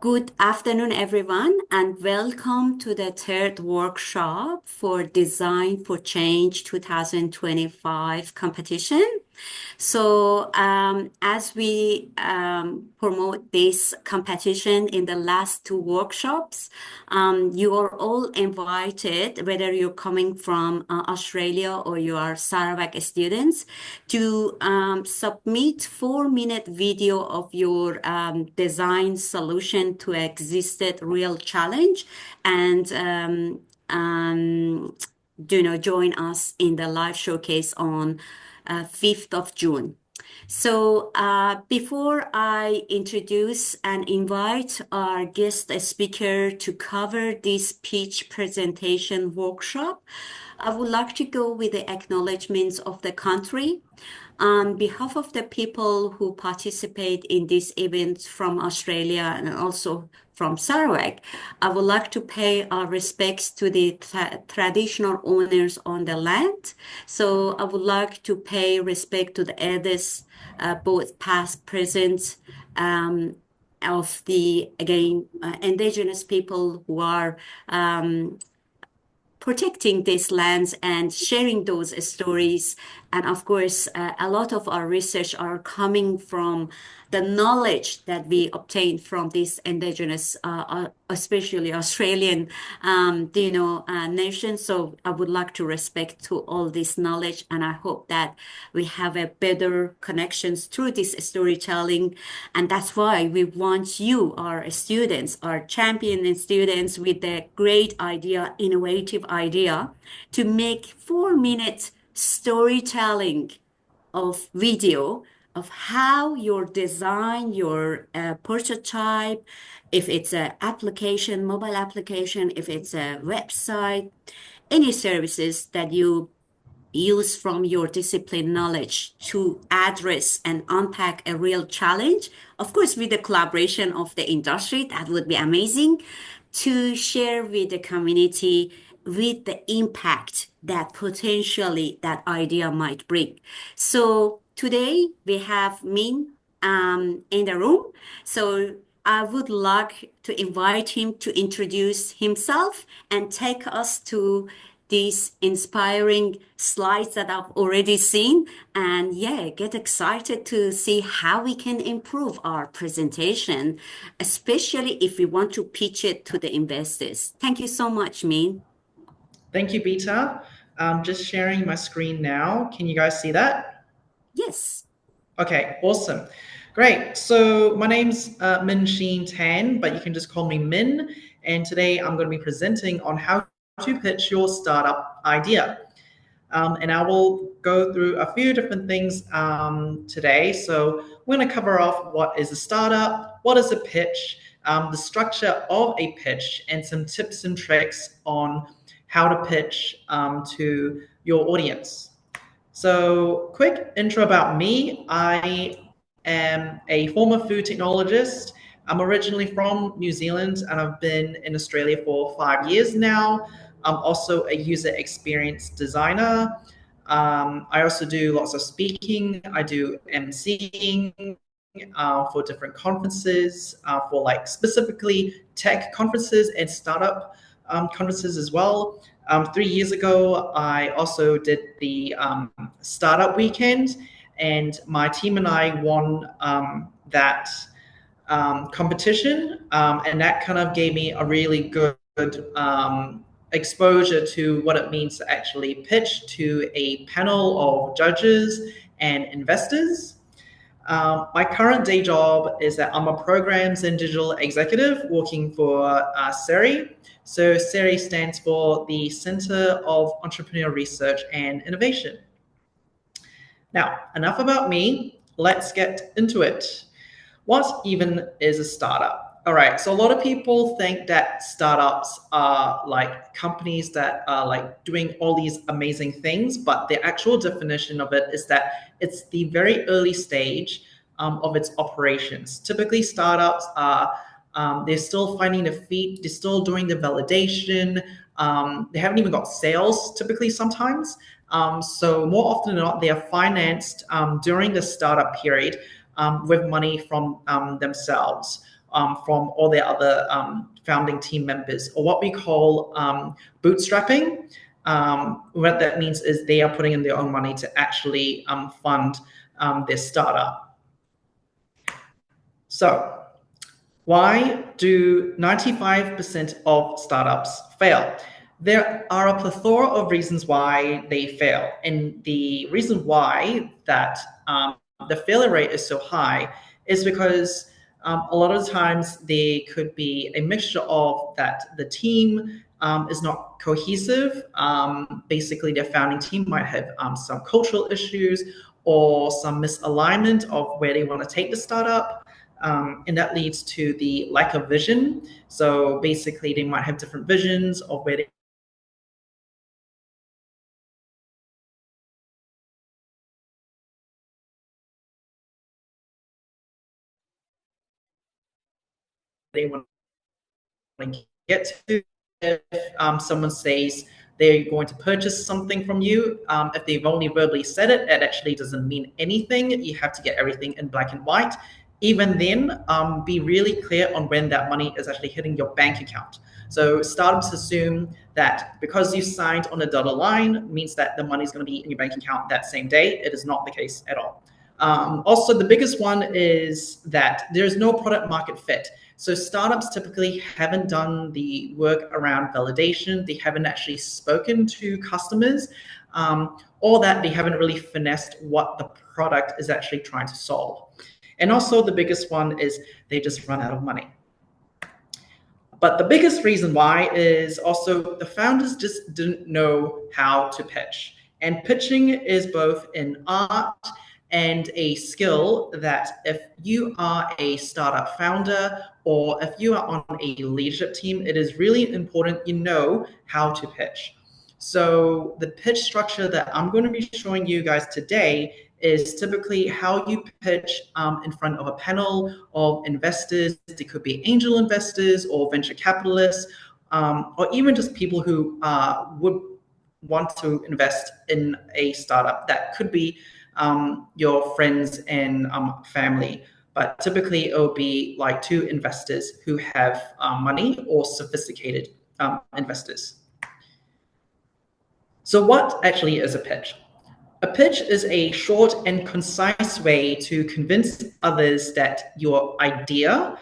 Good afternoon, everyone, and welcome to the third workshop for Design for Change 2025 competition. As we promote this competition in the last two workshops, you are all invited, whether you're coming from Australia or you are Sarawak students, to submit 4-minute video of your design solution to existed real challenge and join us in the live showcase on 5th of June. Before I introduce and invite our guest speaker to cover this pitch presentation workshop, I would like to go with the acknowledgements of the country. On behalf of the people who participate in this event from Australia and also from Sarawak, I would like to pay our respects to the traditional owners on the land. So I would like to pay respect to the elders, both past, present, of the, again, indigenous people who are protecting these lands and sharing those stories. And of course, a lot of our research are coming from the knowledge that we obtained from this indigenous, especially Australian, nation. So I would like to respect to all this knowledge, and I hope that we have a better connections through this storytelling. And that's why we want you, our students, our champion students with a great idea, innovative idea, to make 4-minute storytelling of video of how your design, your prototype, if it's an application, mobile application, if it's a website, any services that you use from your discipline knowledge to address and unpack a real challenge. Of course, with the collaboration of the industry, that would be amazing to share with the community with the impact that potentially that idea might bring. So today we have Min in the room. So I would like to invite him to introduce himself and take us to these inspiring slides that I've already seen. And yeah, get excited to see how we can improve our presentation, especially if we want to pitch it to the investors. Thank you so much, Min. Thank you, Bita. I'm just sharing my screen now. Can you guys see that? Yes. Okay, awesome. Great. So my name's Min Sheen Tan, but you can just call me Min. And today I'm going to be presenting on how to pitch your startup idea. And I will go through a few different things today. So we're going to cover off what is a startup, what is a pitch, the structure of a pitch, and some tips and tricks on how to pitch to your audience. So quick intro about me. I am a former food technologist. I'm originally from New Zealand and I've been in Australia for 5 years now. I'm also a user experience designer. I also do lots of speaking. I do emceeing for different conferences, for like specifically tech conferences and startup conferences as well. 3 years ago, I also did the startup weekend, and my team and I won that competition, and that kind of gave me a really good exposure to what it means to actually pitch to a panel of judges and investors. My current day job is that I'm a programs and digital executive working for CERI. So CERI stands for the Center of Entrepreneurial Research and Innovation. Now, enough about me. Let's get into it. What even is a startup? All right, so a lot of people think that startups are like companies that are like doing all these amazing things, but the actual definition of it is that it's the very early stage of its operations. Typically, startups are they're still finding their feet, they're still doing the validation, they haven't even got sales typically sometimes. So more often than not, they are financed during the startup period with money from themselves. from all their other founding team members, or what we call bootstrapping. What that means is they are putting in their own money to actually fund their startup. So why do 95% of startups fail? There are a plethora of reasons why they fail. And the reason why that the failure rate is so high is because a lot of the times there could be a mixture of that the team is not cohesive. Basically, their founding team might have some cultural issues or some misalignment of where they want to take the startup. And that leads to the lack of vision. So basically, they might have different visions of where they want to get to. If someone says they're going to purchase something from you, if they've only verbally said it, it actually doesn't mean anything. You have to get everything in black and white. Even then, be really clear on when that money is actually hitting your bank account. So startups assume that because you signed on a dotted line means that the money is going to be in your bank account that same day. It is not the case at all. Also, the biggest one is that there's no product market fit. So startups typically haven't done the work around validation. They haven't actually spoken to customers, or that they haven't really finessed what the product is actually trying to solve. And also the biggest one is they just run out of money. But the biggest reason why is also the founders just didn't know how to pitch. And pitching is both an art and a skill that if you are a startup founder or if you are on a leadership team, it is really important you know how to pitch. So the pitch structure that I'm going to be showing you guys today is typically how you pitch in front of a panel of investors. It could be angel investors or venture capitalists, or even just people who would want to invest in a startup. That could be your friends and family. But typically it will be like two investors who have money or sophisticated investors. So what actually is a pitch? A pitch is a short and concise way to convince others that your idea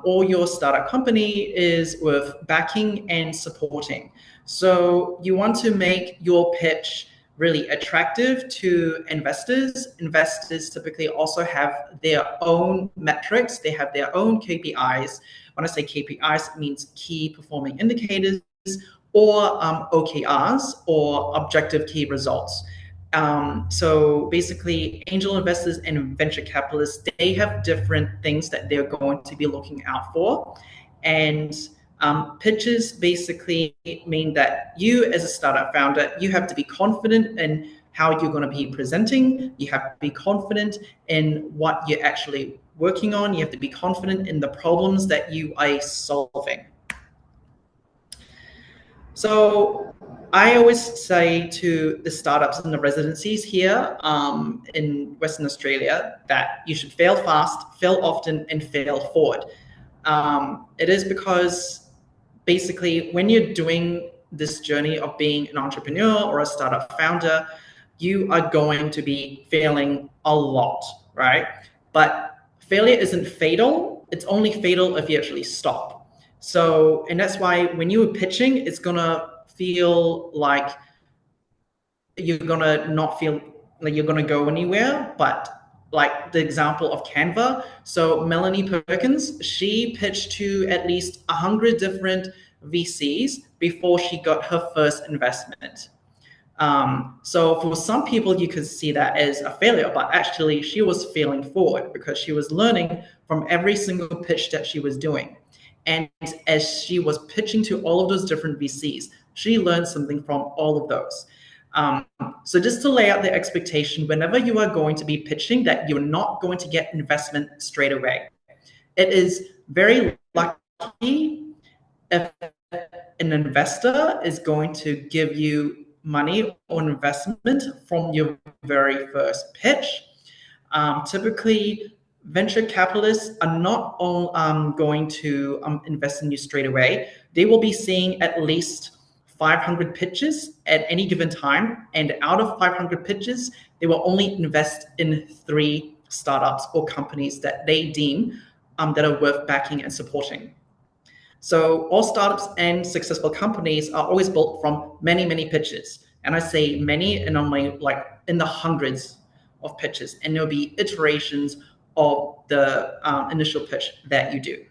or your startup company is worth backing and supporting. So you want to make your pitch really attractive to investors. Investors typically also have their own metrics. They have their own KPIs. When I say KPIs, it means key performing indicators, or OKRs, or objective key results. So basically, angel investors and venture capitalists, they have different things that they're going to be looking out for. And pitches basically mean that you, as a startup founder, you have to be confident in how you're going to be presenting. You have to be confident in what you're actually working on. You have to be confident in the problems that you are solving. So I always say to the startups and the residencies here in Western Australia that you should fail fast, fail often, and fail forward. It is because basically when you're doing this journey of being an entrepreneur or a startup founder, you are going to be failing a lot, right? But failure isn't fatal. It's only fatal if you actually stop. So, and that's why when you were pitching, it's gonna feel like you're gonna not feel like you're gonna go anywhere. But like the example of Canva, so Melanie Perkins, she pitched to at least 100 different VCs before she got her first investment. So for some people, you could see that as a failure, but actually she was failing forward because she was learning from every single pitch that she was doing. And as she was pitching to all of those different VCs, she learned something from all of those. So just to lay out the expectation, whenever you are going to be pitching, that you're not going to get investment straight away. It is very lucky if an investor is going to give you money or investment from your very first pitch. Typically, venture capitalists are not all going to invest in you straight away. They will be seeing at least 500 pitches at any given time. And out of 500 pitches, they will only invest in 3 startups or companies that they deem that are worth backing and supporting. So all startups and successful companies are always built from many, many pitches. And I say many, and only like in the hundreds of pitches. And there'll be iterations of the initial pitch that you do.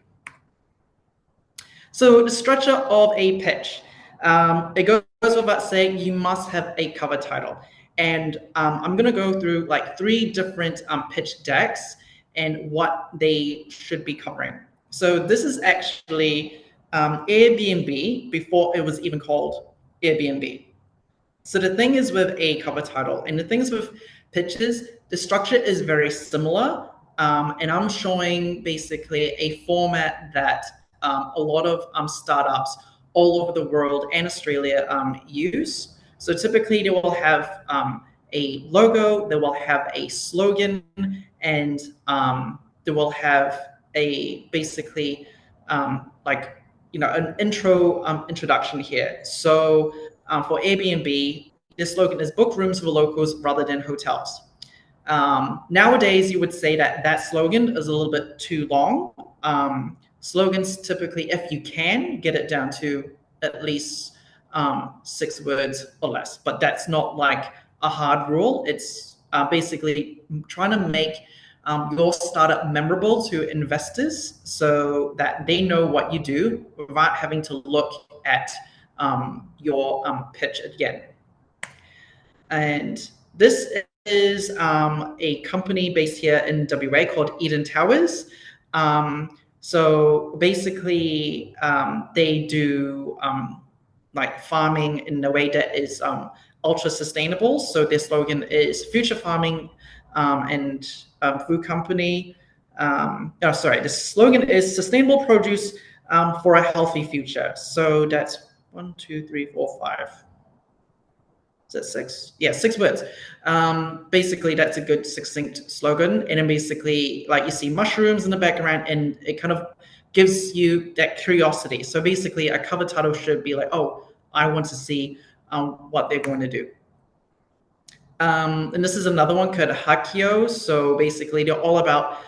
So the structure of a pitch, it goes without saying you must have a cover title. And I'm going to go through like 3 different pitch decks and what they should be covering. So this is actually Airbnb before it was even called Airbnb. So the thing is with a cover title and the things with pitches, the structure is very similar. And I'm showing basically a format that a lot of startups all over the world and Australia use. So typically they will have a logo, they will have a slogan, and they will have a basically like an introduction here. So for Airbnb, the slogan is book rooms for locals rather than hotels. Nowadays, you would say that that slogan is a little bit too long. Slogans typically, if you can, get it down to at least 6 words or less, but that's not like a hard rule. It's basically trying to make your startup memorable to investors so that they know what you do without having to look at your pitch again. And this is a company based here in WA called Eden Towers. So basically, they do like farming in a way that is ultra sustainable. So their slogan is future farming and food company. The slogan is sustainable produce for a healthy future. So that's 1, 2, 3, 4, 5. Is that 6? Yeah, 6 words. Basically, that's a good succinct slogan. And then basically, like you see mushrooms in the background, and it kind of gives you that curiosity. So basically, a cover title should be like, oh, I want to see what they're going to do. And this is another one called Hakio. So basically, they're all about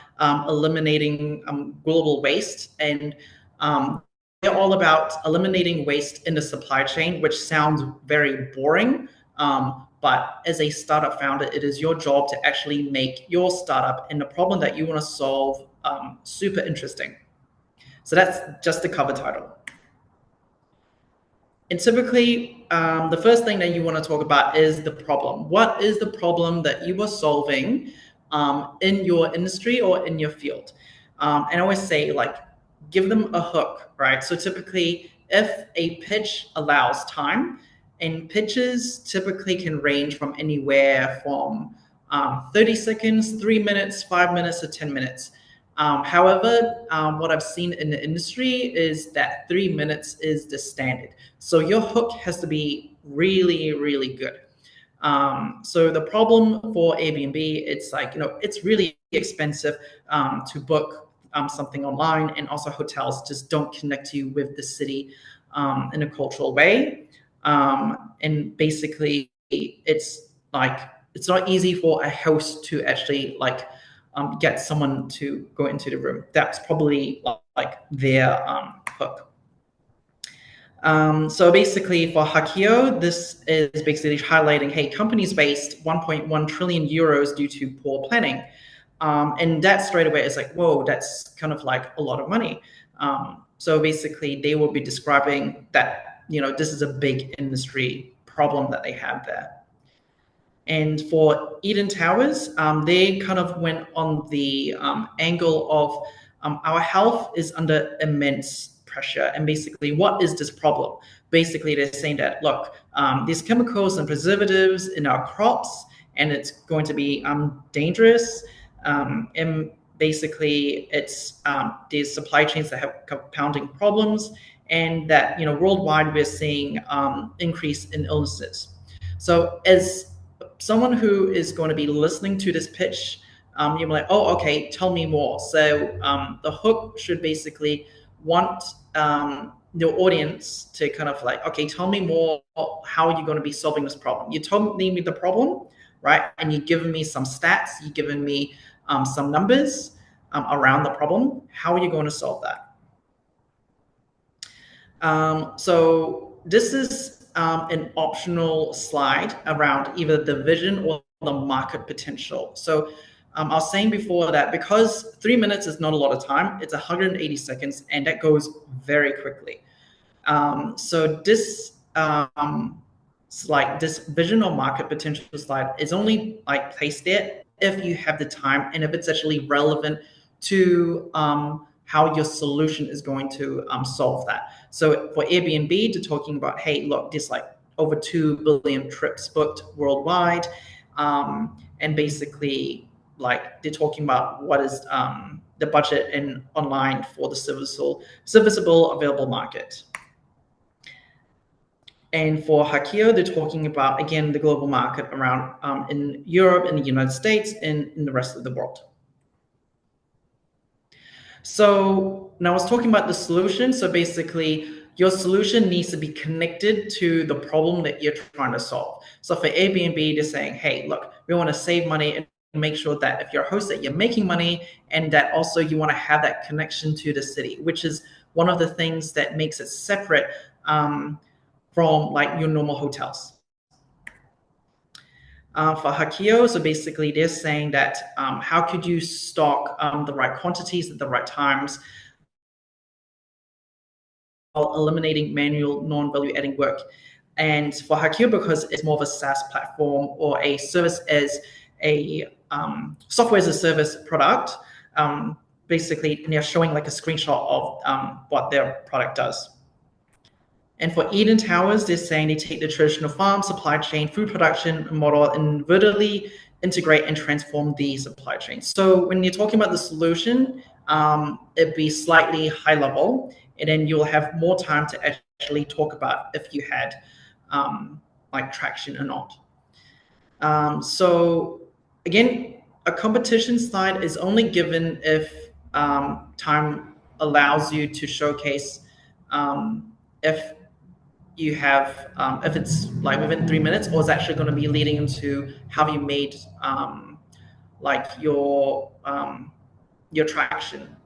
eliminating global waste, and they're all about eliminating waste in the supply chain, which sounds very boring. But as a startup founder, it is your job to actually make your startup and the problem that you want to solve super interesting. So that's just the cover title. And typically, the first thing that you want to talk about is the problem. What is the problem that you are solving in your industry or in your field? And I always say, like, give them a hook, right? So typically, if a pitch allows time, and pitches typically can range from anywhere from 30 seconds, 3 minutes, 5 minutes, to 10 minutes. However, what I've seen in the industry is that 3 minutes is the standard. So your hook has to be really, really good. So the problem for Airbnb, it's like, it's really expensive to book something online, and also hotels just don't connect you with the city in a cultural way. And basically, it's not easy for a host to actually get someone to go into the room. That's probably like their hook. So basically for Hakio, this is basically highlighting, hey, companies waste 1.1 trillion euros due to poor planning. And that straight away is like, whoa, that's kind of like a lot of money. So basically they will be describing that, this is a big industry problem that they have there. And for Eden Towers, they kind of went on the angle of our health is under immense pressure. And basically, what is this problem? Basically, they're saying that, look, these chemicals and preservatives in our crops, and it's going to be dangerous. And basically, it's these supply chains that have compounding problems, and that worldwide we're seeing increase in illnesses. So as someone who is going to be listening to this pitch, you're like, oh, okay, tell me more. So the hook should basically want your audience to kind of like, okay, tell me more. How are you going to be solving this problem? You told me the problem, right? And you've given me some stats, you've given me some numbers around the problem. How are you going to solve that? So this is an optional slide around either the vision or the market potential. So I was saying before that because 3 minutes is not a lot of time, it's 180 seconds, and that goes very quickly. So this slide, this vision or market potential slide, is only like placed there if you have the time and if it's actually relevant to how your solution is going to solve that. So for Airbnb, they're talking about, hey, look, there's like over 2 billion trips booked worldwide, and basically, like they're talking about what is the budget in online for the serviceable available market. And for Hakio, they're talking about, again, the global market around in Europe, in the United States, and in the rest of the world. So now I was talking about the solution. So basically, your solution needs to be connected to the problem that you're trying to solve. So for Airbnb, they're saying, hey, look, we want to save money and make sure that if you're a host, that you're making money, and that also you want to have that connection to the city, which is one of the things that makes it separate from like your normal hotels. For Hakio, so basically they're saying that how could you stock the right quantities at the right times while eliminating manual non-value adding work. And for Hakio, because it's more of a SaaS platform or a service as a software as a service product, basically they're showing like a screenshot of what their product does. And for Eden Towers, they're saying they take the traditional farm, supply chain, food production model and vertically integrate and transform the supply chain. So when you're talking about the solution, it'd be slightly high level, and then you'll have more time to actually talk about if you had like traction or not. So again, a competition slide is only given if time allows you to showcase if you have if it's like within 3 minutes, or it's actually going to be leading into how you made like your traction.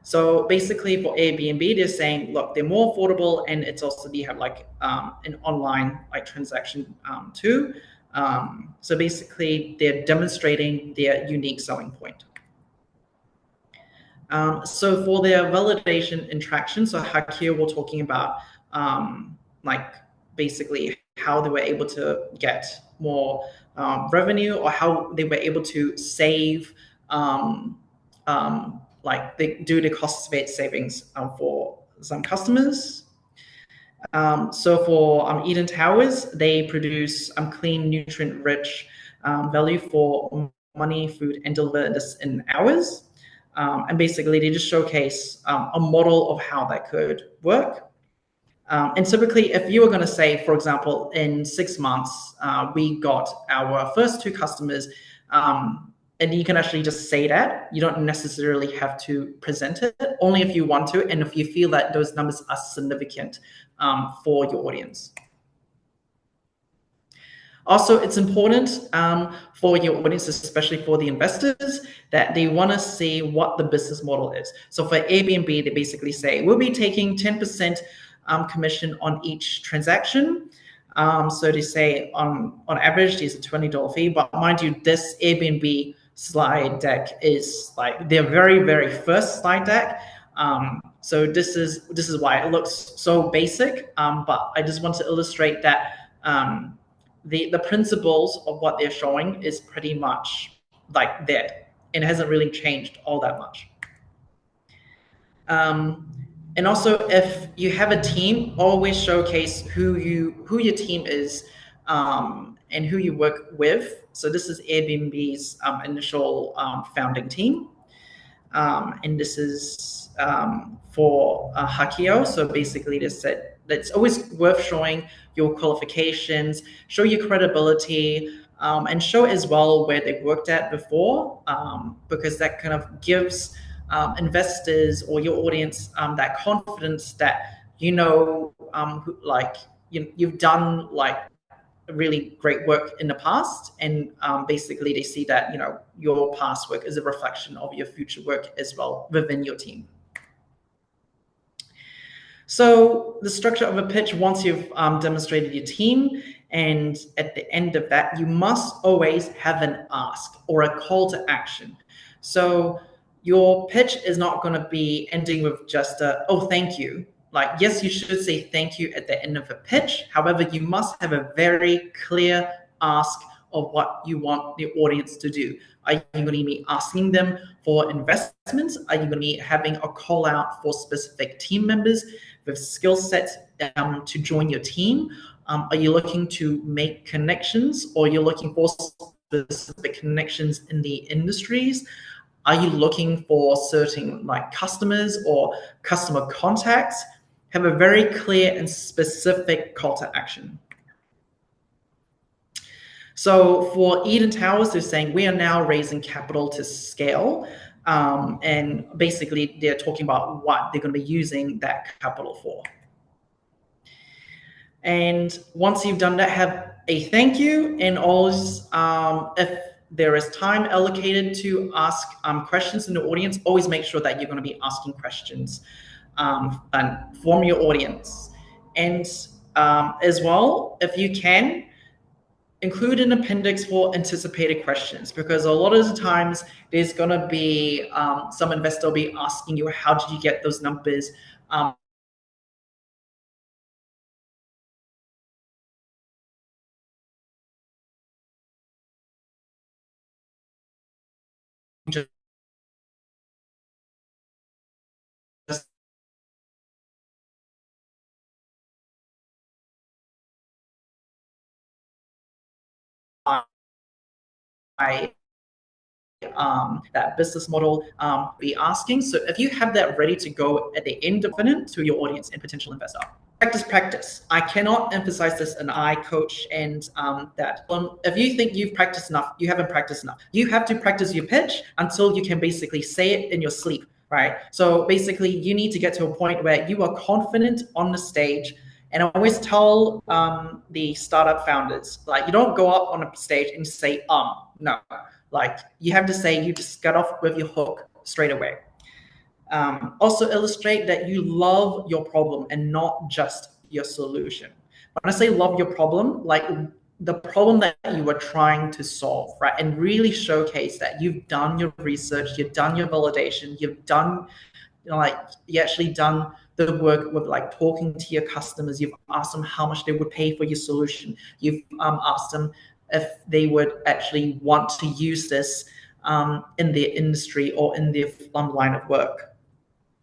So basically for Airbnb, they're saying, look, they're more affordable, and it's also they have like an online like transaction too. So basically they're demonstrating their unique selling point. So for their validation and traction, so Hakio we're talking about like basically how they were able to get more revenue, or how they were able to save like they do the cost savings for some customers. So for Eden Towers, they produce clean, nutrient-rich value for money, food, and deliver this in hours. And basically, they just showcase a model of how that could work. And typically, if you were going to say, for example, in 6 months, we got our first 2 customers, and you can actually just say that. You don't necessarily have to present it, only if you want to, and if you feel that those numbers are significant for your audience. Also, it's important for your audience, especially for the investors, that they want to see what the business model is. So for Airbnb, they basically say, we'll be taking 10% commission on each transaction. So they say on average, there's a $20 fee. But mind you, this Airbnb slide deck is like their very, very first slide deck. So this is why it looks so basic. But I just want to illustrate that the principles of what they're showing is pretty much like there, and it hasn't really changed all that much. And also, if you have a team, always showcase who your team is and who you work with. So this is Airbnb's initial founding team, and this is for Hakio. So basically, they said it's always worth showing your qualifications, show your credibility, and show as well where they've worked at before, because that kind of gives investors or your audience that confidence that you've done like really great work in the past, and basically they see that your past work is a reflection of your future work as well within your team. So the structure of a pitch, once you've demonstrated your team, and at the end of that, you must always have an ask or a call to action. So your pitch is not going to be ending with just oh, thank you. Like, yes, you should say thank you at the end of a pitch. However, you must have a very clear ask of what you want the audience to do. Are you going to be asking them for investments? Are you going to be having a call out for specific team members with skill sets to join your team? Are you looking to make connections, or you're looking for specific connections in the industries? Are you looking for certain like customers or customer contacts? Have a very clear and specific call to action. So for Eden Towers, they're saying we are now raising capital to scale. And basically they're talking about what they're going to be using that capital for. And once you've done that, have a thank you, and always, if there is time allocated to ask questions in the audience, always make sure that you're going to be asking questions and from your audience. And as well, if you can, include an appendix for anticipated questions, because a lot of the times there's going to be some investor will be asking you, how did you get those numbers? Just that business model be asking. So if you have that ready to go at the end of it to your audience and potential investor. Practice. I cannot emphasize this, and I coach, and that if you think you've practiced enough, you haven't practiced enough. You have to practice your pitch until you can basically say it in your sleep, right? So basically you need to get to a point where you are confident on the stage. And I always tell the startup founders, like, you don't go up on a stage and say, no. Like, you have to say, you just got off with your hook straight away. Also illustrate that you love your problem and not just your solution. When I say love your problem, like the problem that you were trying to solve, right? And really showcase that you've done your research, you've done your validation, you've done, you actually done the work with like talking to your customers. You've asked them how much they would pay for your solution. You've asked them if they would actually want to use this in their industry or in their line of work.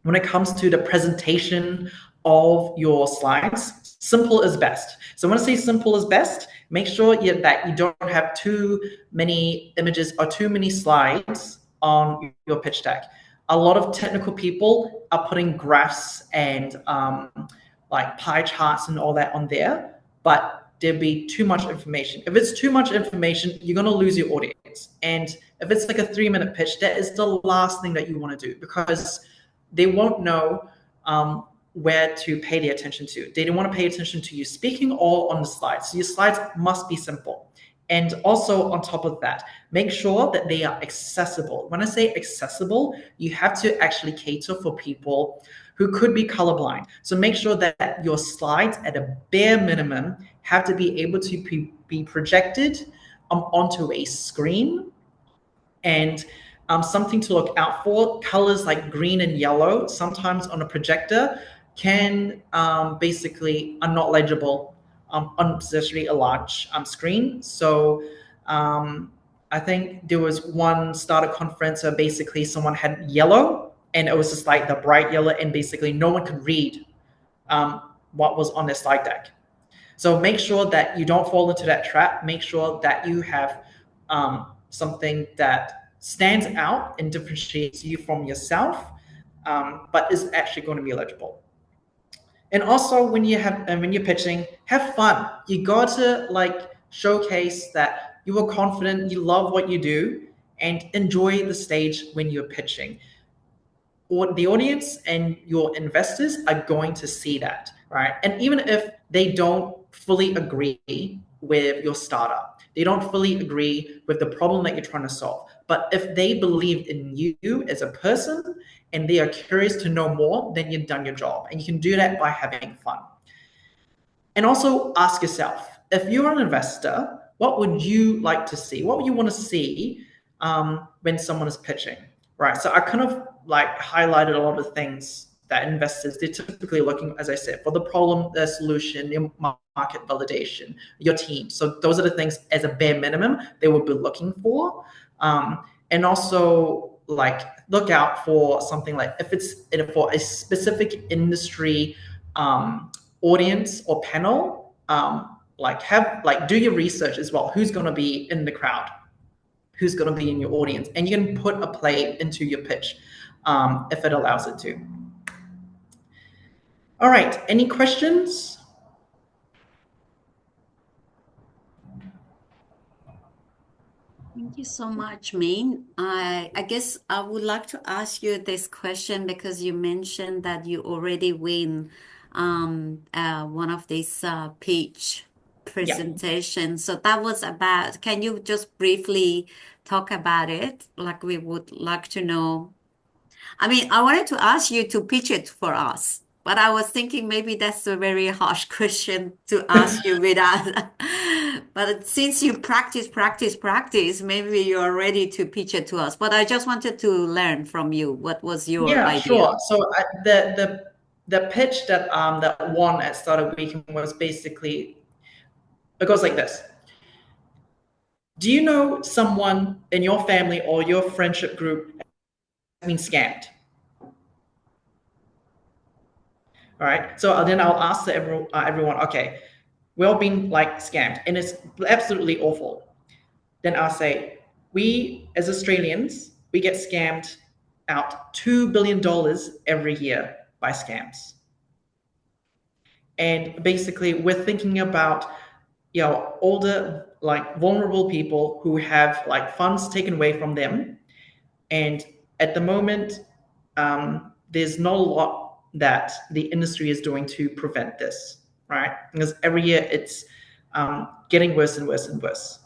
When it comes to the presentation of your slides, simple is best. So when I say simple is best, make sure that you don't have too many images or too many slides on your pitch deck. A lot of technical people are putting graphs and like pie charts and all that on there, but there'd be too much information. If it's too much information, you're going to lose your audience. And if it's like a 3-minute pitch, that is the last thing that you want to do, because they won't know where to pay their attention to. They don't want to pay attention to you speaking or on the slides. So your slides must be simple. And also on top of that, make sure that they are accessible. When I say accessible, you have to actually cater for people who could be colorblind. So make sure that your slides at a bare minimum have to be able to be projected onto a screen. And something to look out for, colors like green and yellow, sometimes on a projector can basically are not legible on especially a large screen. So I think there was one startup conference where basically someone had yellow, and it was just like the bright yellow, and basically no one could read what was on their slide deck. So make sure that you don't fall into that trap. Make sure that you have something that stands out and differentiates you from yourself, but is actually going to be legible. And also when you're pitching, have fun. You got to like showcase that you are confident, you love what you do, and enjoy the stage when you're pitching. Or the audience and your investors are going to see that, right? And even if they don't fully agree with your startup, they don't fully agree with the problem that you're trying to solve, but if they believe in you as a person and they are curious to know more, then you've done your job. And you can do that by having fun. And also ask yourself, if you're an investor, what would you like to see? What would you want to see when someone is pitching, right? So I kind of like highlighted a lot of things that investors, they're typically looking, as I said, for the problem, the solution, your market validation, your team. So those are the things as a bare minimum they would be looking for. And also like look out for something like if it's for a specific industry audience or panel, do your research as well. Who's going to be in the crowd? Who's going to be in your audience? And you can put a play into your pitch if it allows it to. All right. Any questions? Thank you so much, Min. I guess I would like to ask you this question because you mentioned that you already win one of these pitch Yeah. presentations. So that was about, can you just briefly talk about it? Like we would like to know. I mean, I wanted to ask you to pitch it for us, but I was thinking maybe that's a very harsh question to ask you without. But since you practice, maybe you're ready to pitch it to us. But I just wanted to learn from you. What was your Yeah, idea? sure. So the pitch that won at Startup Weekend was basically it goes like this. Do you know someone in your family or your friendship group has been scammed? All right. So then I'll ask everyone, okay, we're all being like scammed and it's absolutely awful. Then I'll say, we as Australians, we get scammed out $2 billion every year by scams. And basically we're thinking about, older, like vulnerable people who have like funds taken away from them. And at the moment, there's not a lot that the industry is doing to prevent this, right? Because every year it's getting worse and worse and worse.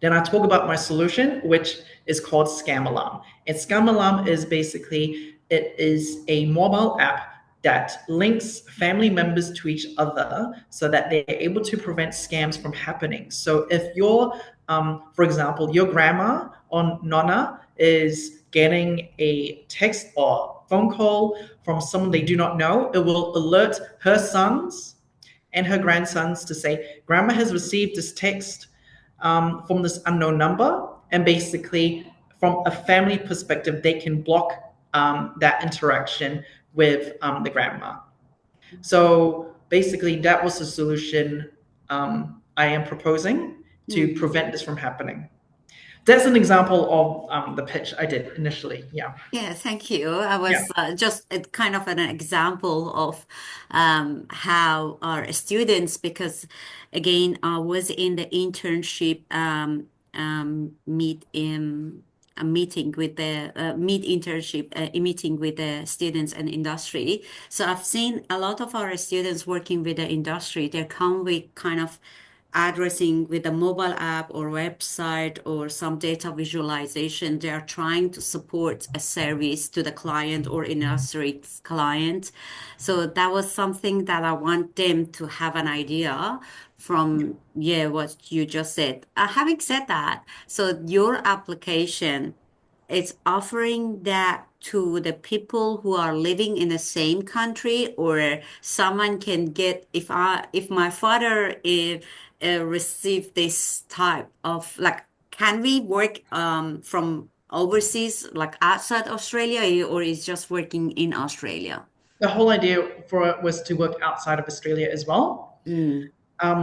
Then I talk about my solution, which is called Scam Alarm. And Scam Alarm is basically, it is a mobile app that links family members to each other so that they're able to prevent scams from happening. So if you're, for example, your grandma or nonna is getting a text or phone call from someone they do not know, it will alert her sons and her grandsons to say, grandma has received this text from this unknown number. And basically, from a family perspective, they can block that interaction with the grandma. So basically, that was the solution I am proposing to Mhm. prevent this from happening. That's an example of the pitch I did initially. Yeah. Yeah, thank you. I Yeah. was just kind of an example of how our students, because again, I was in the internship meet in a meeting with the meet internship meeting with the students and industry. So I've seen a lot of our students working with the industry. They come with kind of addressing with a mobile app or website or some data visualization. They are trying to support a service to the client or industry client. So that was something that I want them to have an idea from, yeah, what you just said. Having said that, so your application, it's offering that to the people who are living in the same country, or someone can get, if my father received this type of, like, can we work from overseas, like outside Australia, or is just working in Australia? The whole idea for it was to work outside of Australia as well. Mm,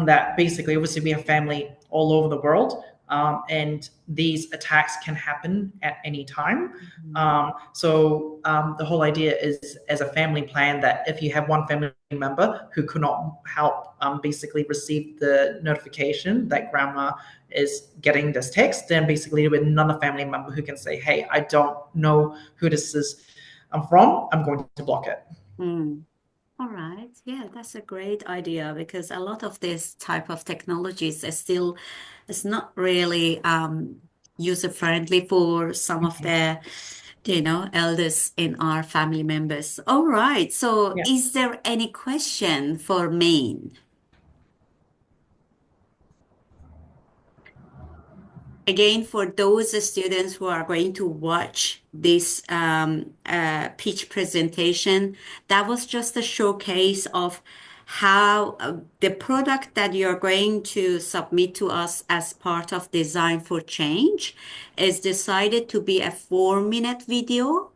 That basically, obviously, we have family all over the world. and these attacks can happen at any time. Mhm. The whole idea is, as a family plan, that if you have one family member who could not help basically receive the notification that grandma is getting this text, then basically with another family member who can say, hey, I don't know who this is from, I'm going to block it. Mm. All right. Yeah, that's a great idea because a lot of this type of technologies is still it's not really user friendly for some of the elders in our family members. All right. So Yeah. is there any question for Maine? Again, for those students who are going to watch this pitch presentation, that was just a showcase of how the product that you're going to submit to us as part of Design for Change is decided to be a 4-minute video.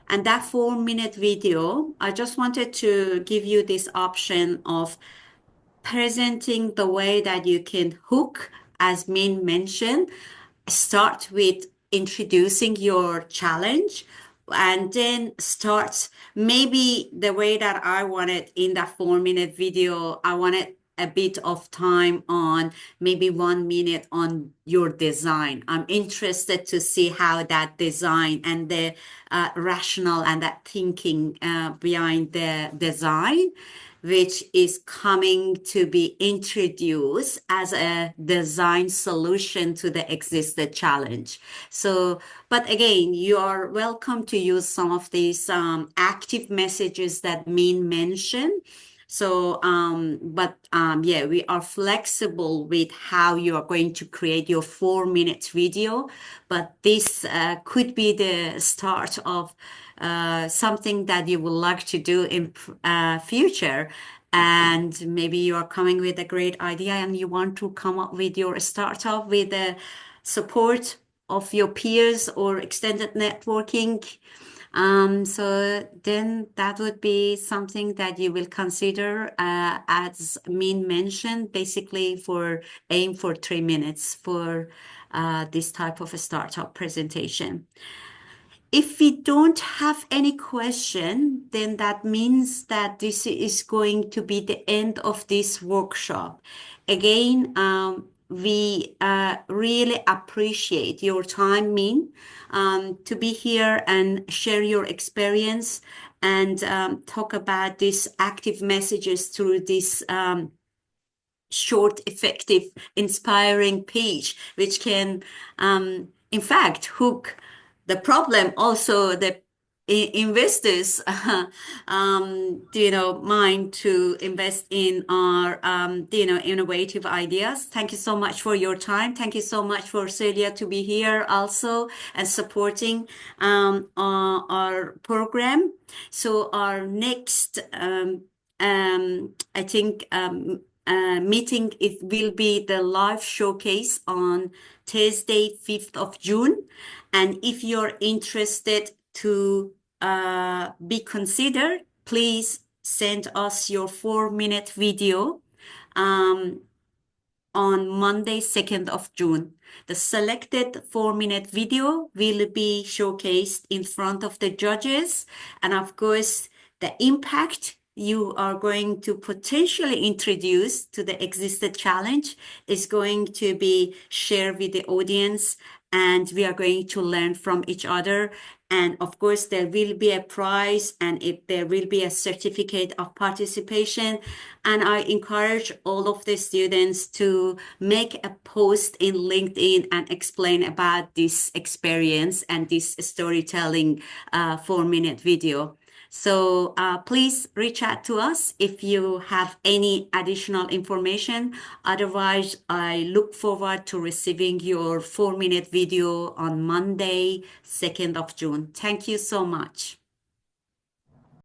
And that 4-minute video, I just wanted to give you this option of presenting the way that you can hook, as Min mentioned. Start with introducing your challenge and then start maybe the way that I wanted in that 4-minute video. I wanted a bit of time on maybe 1 minute on your design. I'm interested to see how that design and the rationale and that thinking behind the design, which is coming to be introduced as a design solution to the existing challenge. So, but again, you are welcome to use some of these active messages that Min mentioned. So, yeah, we are flexible with how you are going to create your 4-minute video, but this could be the start of something that you would like to do in future. And maybe you are coming with a great idea and you want to come up with your startup with the support of your peers or extended networking. So then that would be something that you will consider, as Min mentioned, basically for aim for 3 minutes for this type of a startup presentation. If we don't have any question, then that means that this is going to be the end of this workshop. Again, we really appreciate your time, Min, to be here and share your experience and talk about these active messages through this short, effective, inspiring page, which can, in fact, hook the problem. Also, the investors, mind to invest in our, innovative ideas. Thank you so much for your time. Thank you so much for Celia to be here also and supporting our program. So our next, I think, meeting, it will be the live showcase on Thursday, 5th of June. And if you're interested to be considered, please send us your 4-minute video on Monday, 2nd of June. The selected 4-minute video will be showcased in front of the judges. And of course, the impact you are going to potentially introduce to the existing challenge is going to be shared with the audience, and we are going to learn from each other. And of course, there will be a prize and there will be a certificate of participation. And I encourage all of the students to make a post in LinkedIn and explain about this experience and this storytelling 4-minute video. So please reach out to us if you have any additional information. Otherwise, I look forward to receiving your 4-minute video on Monday, 2nd of June. Thank you so much.